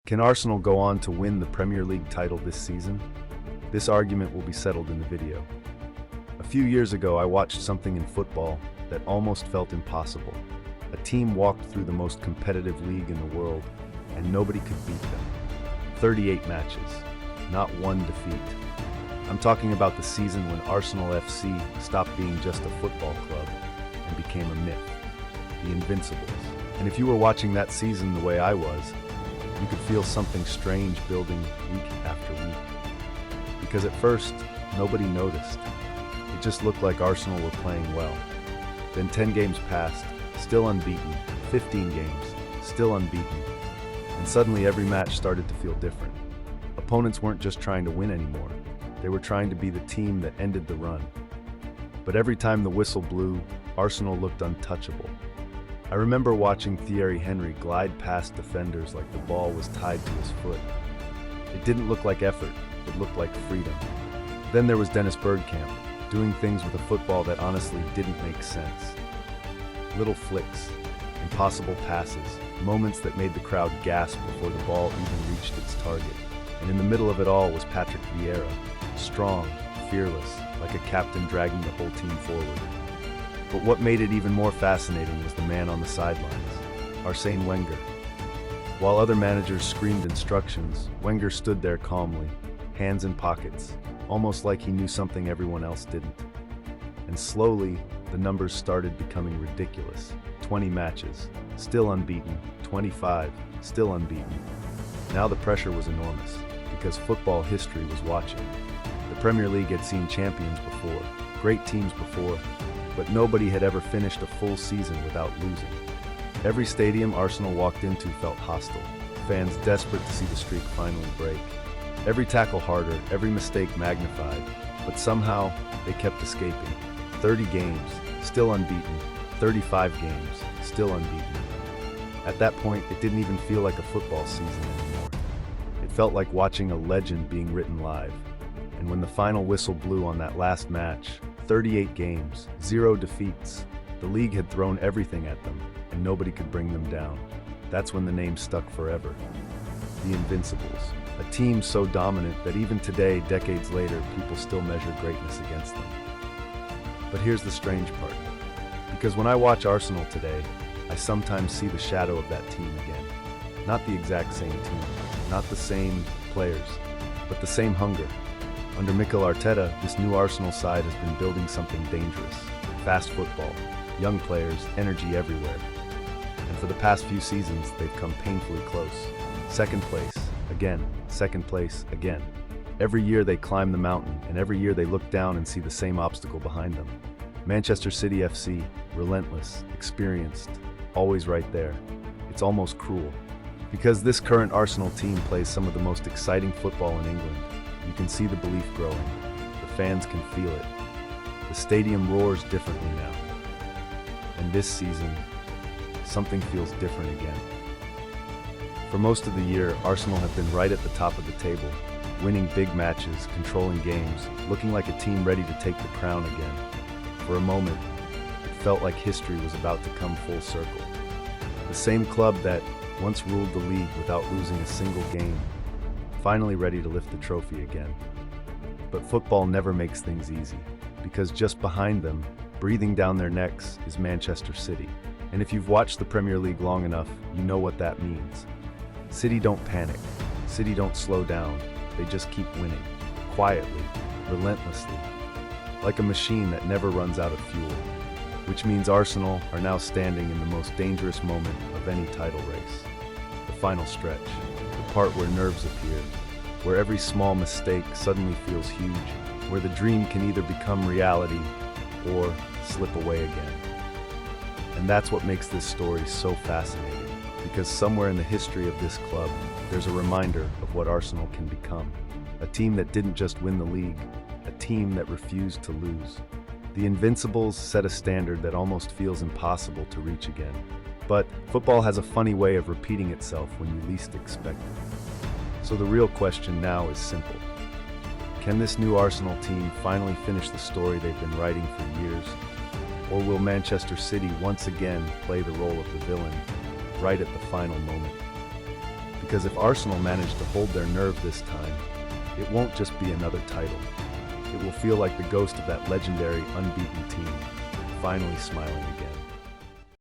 Can Arsenal go on to win the Premier League title this season? This argument will be settled in the video. A few years ago, I watched something in football that almost felt impossible. A team walked through the most competitive league in the world, and nobody could beat them. 38 matches, not one defeat. I'm talking about the season when Arsenal F.C. stopped being just a football club and became a myth, the Invincibles. And if you were watching that season the way I was, you could feel something strange building week after week. Because at first, nobody noticed. It just looked like Arsenal were playing well. Then 10 games passed, still unbeaten. 15 games, still unbeaten. And suddenly every match started to feel different. Opponents weren't just trying to win anymore. They were trying to be the team that ended the run. But every time the whistle blew, Arsenal looked untouchable. I remember watching Thierry Henry glide past defenders like the ball was tied to his foot. It didn't look like effort, it looked like freedom. Then there was Bergkamp, doing things with a football that honestly didn't make sense. Little flicks, impossible passes, moments that made the crowd gasp before the ball even reached its target. And in the middle of it all was Patrick Vieira, strong, fearless, like a captain dragging the whole team forward. But what made it even more fascinating was the man on the sidelines, Arsène Wenger. While other managers screamed instructions, Wenger stood there calmly, hands in pockets, almost like he knew something everyone else didn't. And slowly, the numbers started becoming ridiculous. 20 matches, still unbeaten. 25, still unbeaten. Now the pressure was enormous, because football history was watching. The Premier League had seen champions before, great teams before, but nobody had ever finished a full season without losing. Every stadium Arsenal walked into felt hostile, fans desperate to see the streak finally break. Every tackle harder, every mistake magnified, but somehow they kept escaping. 30 games, still unbeaten. 35 games, still unbeaten. At that point, it didn't even feel like a football season anymore. It felt like watching a legend being written live. And when the final whistle blew on that last match, 38 games, 0 defeats. The league had thrown everything at them, and nobody could bring them down. That's when the name stuck forever. The Invincibles. A team so dominant that even today, decades later, people still measure greatness against them. But here's the strange part. Because when I watch Arsenal today, I sometimes see the shadow of that team again. Not the exact same team, not the same players, but the same hunger. Under Mikel Arteta, this new Arsenal side has been building something dangerous. Fast football, young players, energy everywhere. And for the past few seasons, they've come painfully close. Second place, again. Second place, again. Every year they climb the mountain, and every year they look down and see the same obstacle behind them. Manchester City F.C., relentless, experienced, always right there. It's almost cruel. Because this current Arsenal team plays some of the most exciting football in England. You can see the belief growing. The fans can feel it. The stadium roars differently now. And this season, something feels different again. For most of the year, Arsenal have been right at the top of the table, winning big matches, controlling games, looking like a team ready to take the crown again. For a moment, it felt like history was about to come full circle. The same club that once ruled the league without losing a single game, finally ready to lift the trophy again. But football never makes things easy, because just behind them, breathing down their necks, is Manchester City. And if you've watched the Premier League long enough, you know what that means. City don't panic. City don't slow down. They just keep winning, quietly, relentlessly, like a machine that never runs out of fuel. Which means Arsenal are now standing in the most dangerous moment of any title race. The final stretch. The part where nerves appear, where every small mistake suddenly feels huge, where the dream can either become reality or slip away again. And that's what makes this story so fascinating, because somewhere in the history of this club, there's a reminder of what Arsenal can become. A team that didn't just win the league, a team that refused to lose. The Invincibles set a standard that almost feels impossible to reach again. But football has a funny way of repeating itself when you least expect it. So the real question now is simple. Can this new Arsenal team finally finish the story they've been writing for years? Or will Manchester City once again play the role of the villain right at the final moment? Because if Arsenal manage to hold their nerve this time, it won't just be another title. It will feel like the ghost of that legendary, unbeaten team, finally smiling again.